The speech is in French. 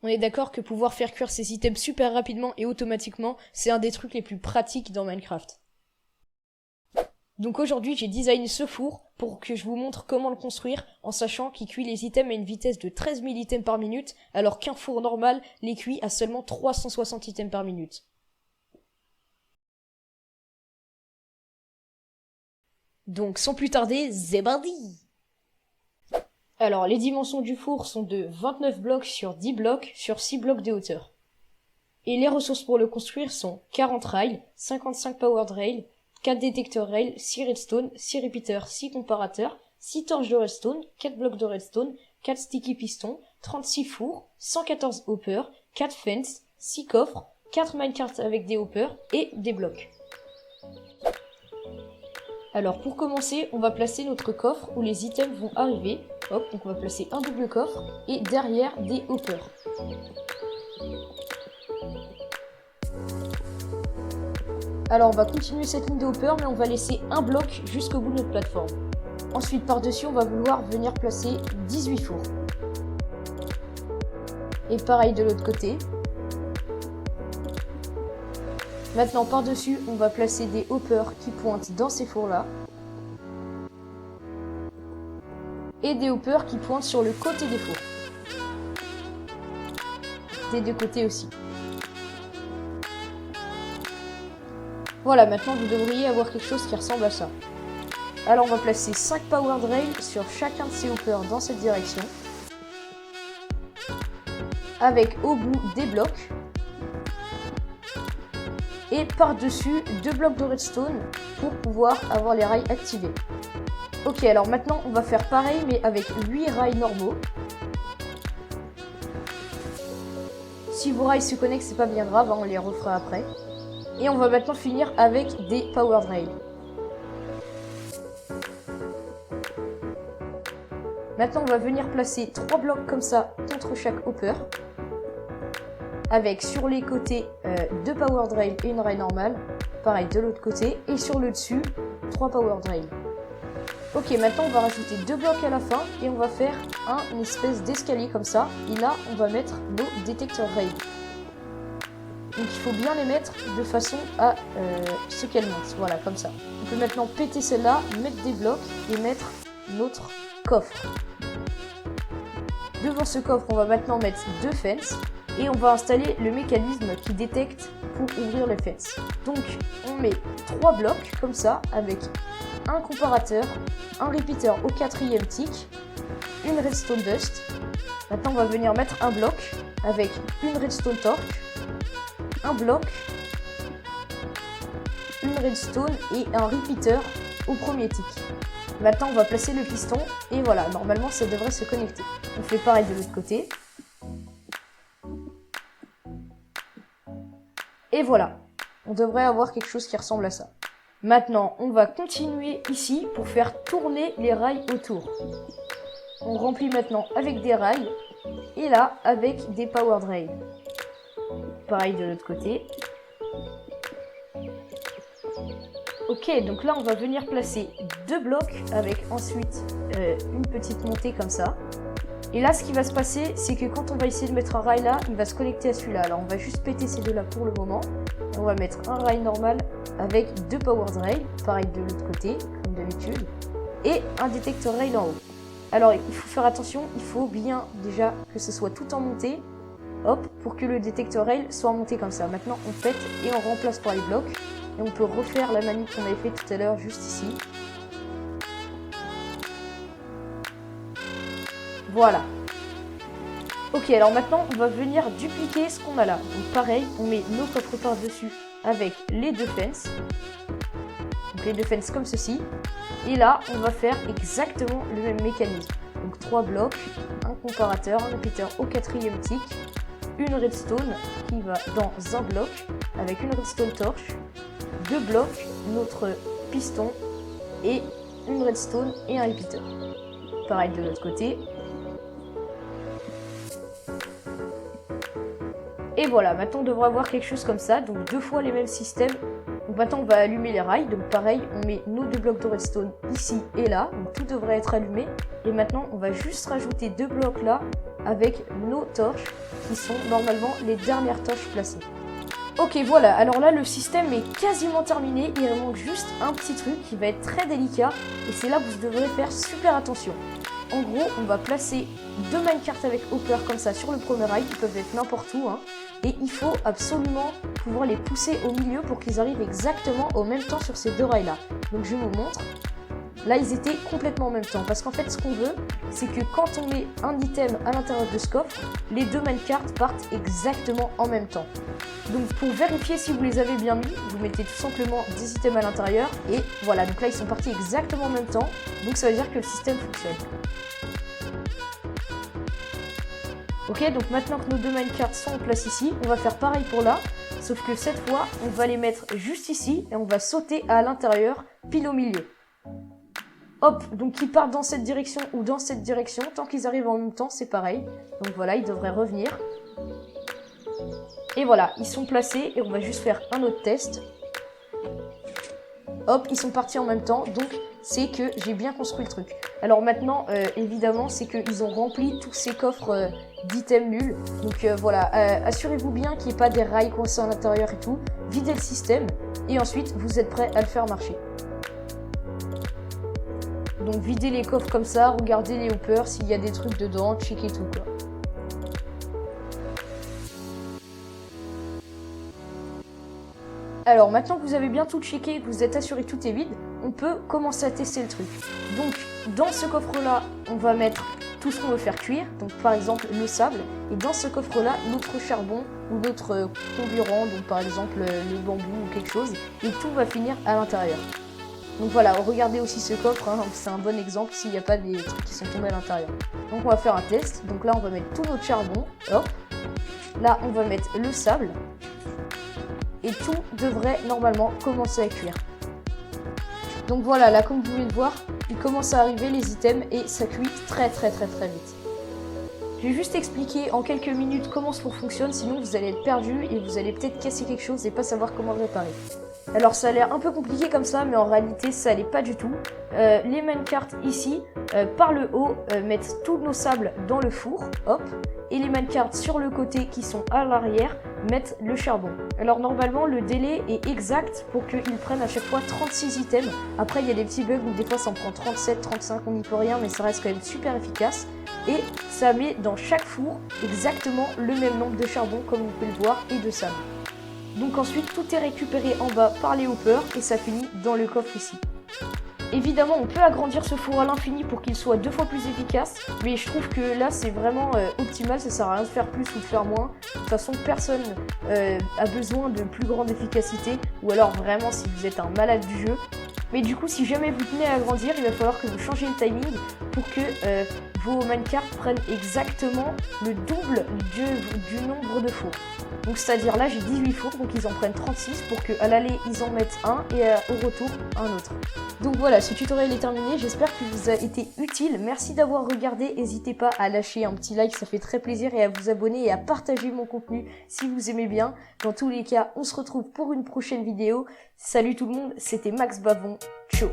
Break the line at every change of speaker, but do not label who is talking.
On est d'accord que pouvoir faire cuire ces items super rapidement et automatiquement, c'est un des trucs les plus pratiques dans Minecraft. Donc aujourd'hui, j'ai designé ce four pour que je vous montre comment le construire en sachant qu'il cuit les items à une vitesse de 13 000 items par minute alors qu'un four normal les cuit à seulement 360 items par minute. Donc sans plus tarder, c'est parti! Alors les dimensions du four sont de 29 blocs sur 10 blocs sur 6 blocs de hauteur. Et les ressources pour le construire sont 40 rails, 55 powered rails, 4 détecteurs rails, 6 redstone, 6 repeaters, 6 comparateurs, 6 torches de redstone, 4 blocs de redstone, 4 sticky pistons, 36 fours, 114 hoppers, 4 fences, 6 coffres, 4 minecarts avec des hoppers et des blocs. Alors pour commencer, on va placer notre coffre où les items vont arriver. Hop, donc on va placer un double coffre et derrière des hoppers. Alors on va continuer cette ligne de hopper, mais on va laisser un bloc jusqu'au bout de notre plateforme. Ensuite par-dessus, on va vouloir venir placer 18 fours. Et pareil de l'autre côté. Maintenant par-dessus, on va placer des hoppers qui pointent dans ces fours-là. Et des hoppers qui pointent sur le côté des fours. Des deux côtés aussi. Voilà, maintenant vous devriez avoir quelque chose qui ressemble à ça. Alors on va placer 5 powered rails sur chacun de ces hoppers dans cette direction. Avec au bout des blocs. Et par-dessus 2 blocs de redstone pour pouvoir avoir les rails activés. Ok, alors maintenant on va faire pareil mais avec 8 rails normaux. Si vos rails se connectent, c'est pas bien grave, hein, on les refera après. Et on va maintenant finir avec des powered rails. Maintenant, on va venir placer 3 blocs comme ça contre chaque hopper. Avec sur les côtés 2 powered rails et une rail normale. Pareil de l'autre côté. Et sur le dessus, 3 powered rails. Ok, maintenant on va rajouter 2 blocs à la fin et on va faire une espèce d'escalier comme ça. Et là, on va mettre nos détecteurs rails. Donc il faut bien les mettre de façon à ce qu'elles montent. Voilà, comme ça. On peut maintenant péter celle-là, mettre des blocs et mettre notre coffre. Devant ce coffre, on va maintenant mettre 2 fences et on va installer le mécanisme qui détecte pour ouvrir les fences. Donc on met 3 blocs comme ça avec un comparateur, un repeater au 4e tick, une redstone dust. Maintenant on va venir mettre un bloc avec une redstone torch, un bloc, une redstone et un repeater au premier tick. Maintenant on va placer le piston et voilà, normalement ça devrait se connecter. On fait pareil de l'autre côté. Et voilà, on devrait avoir quelque chose qui ressemble à ça. Maintenant on va continuer ici pour faire tourner les rails autour. On remplit maintenant avec des rails et là avec des powered rails. Pareil de l'autre côté. Ok, donc là on va venir placer 2 blocs avec ensuite une petite montée comme ça. Et là ce qui va se passer, c'est que quand on va essayer de mettre un rail là, il va se connecter à celui-là. Alors on va juste péter ces deux là pour le moment. Et on va mettre un rail normal avec 2 powered rails, pareil de l'autre côté, comme d'habitude. Et un détecteur rail en haut. Alors il faut faire attention, il faut bien déjà que ce soit tout en montée. Hop, pour que le détecteur rail soit monté comme ça. Maintenant on pète et on remplace par les blocs. Et on peut refaire la manip qu'on avait fait tout à l'heure juste ici. Voilà. Ok, alors maintenant on va venir dupliquer ce qu'on a là. Donc pareil, on met nos coffres par-dessus avec les 2 fences. Donc les 2 fences comme ceci. Et là, on va faire exactement le même mécanisme. Donc 3 blocs, un comparateur, un repeater au 4e tick, une redstone qui va dans un bloc avec une redstone torch, 2 blocs, notre piston et une redstone et un repeater. Pareil de l'autre côté. Et voilà, maintenant on devrait avoir quelque chose comme ça, donc 2 fois les mêmes systèmes. Donc maintenant on va allumer les rails, donc pareil, on met nos 2 blocs de redstone ici et là, donc tout devrait être allumé. Et maintenant on va juste rajouter 2 blocs là, avec nos torches qui sont normalement les dernières torches placées. Ok, voilà, alors là le système est quasiment terminé, il manque juste un petit truc qui va être très délicat et c'est là que vous devrez faire super attention. En gros, on va placer 2 minecarts avec hopper comme ça sur le premier rail, qui peuvent être n'importe où, hein, et il faut absolument pouvoir les pousser au milieu pour qu'ils arrivent exactement au même temps sur ces 2 rails là. Donc je vous montre. Là, ils étaient complètement en même temps. Parce qu'en fait, ce qu'on veut, c'est que quand on met un item à l'intérieur de ce coffre, les 2 minecarts partent exactement en même temps. Donc, pour vérifier si vous les avez bien mis, vous mettez tout simplement des items à l'intérieur. Et voilà, donc là, ils sont partis exactement en même temps. Donc, ça veut dire que le système fonctionne. Ok, donc maintenant que nos 2 minecarts sont en place ici, on va faire pareil pour là. Sauf que cette fois, on va les mettre juste ici et on va sauter à l'intérieur, pile au milieu. Hop, donc ils partent dans cette direction ou dans cette direction. Tant qu'ils arrivent en même temps, c'est pareil. Donc voilà, ils devraient revenir. Et voilà, ils sont placés et on va juste faire un autre test. Hop, ils sont partis en même temps, donc c'est que j'ai bien construit le truc. Alors maintenant, évidemment, c'est qu'ils ont rempli tous ces coffres d'items nuls. Donc voilà, assurez-vous bien qu'il n'y ait pas des rails coincés à l'intérieur et tout. Videz le système et ensuite, vous êtes prêts à le faire marcher. Donc videz les coffres comme ça, regardez les hoppers, s'il y a des trucs dedans, checkez tout quoi. Alors maintenant que vous avez bien tout checké, que vous êtes assuré que tout est vide, on peut commencer à tester le truc. Donc dans ce coffre là, on va mettre tout ce qu'on veut faire cuire, donc par exemple le sable, et dans ce coffre là, notre charbon ou notre comburant, donc par exemple le bambou ou quelque chose, et tout va finir à l'intérieur. Donc voilà, regardez aussi ce coffre, hein, c'est un bon exemple s'il n'y a pas des trucs qui sont tombés à l'intérieur. Donc on va faire un test, donc là on va mettre tout notre charbon, hop. Là on va mettre le sable. Et tout devrait normalement commencer à cuire. Donc voilà, là comme vous pouvez le voir, il commence à arriver les items et ça cuit très vite. Je vais juste expliquer en quelques minutes comment ce four fonctionne, sinon vous allez être perdu et vous allez peut-être casser quelque chose et pas savoir comment le réparer. Alors ça a l'air un peu compliqué comme ça, mais en réalité ça l'est pas du tout. Les minecarts ici, par le haut, mettent tous nos sables dans le four, hop. Et les minecarts sur le côté qui sont à l'arrière mettent le charbon. Alors normalement le délai est exact pour qu'ils prennent à chaque fois 36 items. Après il y a des petits bugs où des fois ça en prend 37, 35, on n'y peut rien, mais ça reste quand même super efficace. Et ça met dans chaque four exactement le même nombre de charbon comme vous pouvez le voir et de sable. Donc ensuite tout est récupéré en bas par les hoppers et ça finit dans le coffre ici. Évidemment, on peut agrandir ce four à l'infini pour qu'il soit 2 fois plus efficace, mais je trouve que là c'est vraiment optimal, ça sert à rien de faire plus ou de faire moins. De toute façon, personne a besoin de plus grande efficacité, ou alors vraiment si vous êtes un malade du jeu. Mais du coup, si jamais vous tenez à agrandir, il va falloir que vous changiez le timing pour que vos minecarts prennent exactement le double du nombre de fours. Donc c'est-à-dire là j'ai 18 fours, donc ils en prennent 36 pour qu'à l'aller ils en mettent un et au retour un autre. Donc voilà, ce tutoriel est terminé, j'espère qu'il vous a été utile. Merci d'avoir regardé, n'hésitez pas à lâcher un petit like, ça fait très plaisir, et à vous abonner et à partager mon contenu si vous aimez bien. Dans tous les cas, on se retrouve pour une prochaine vidéo. Salut tout le monde, c'était Max Bavon, ciao.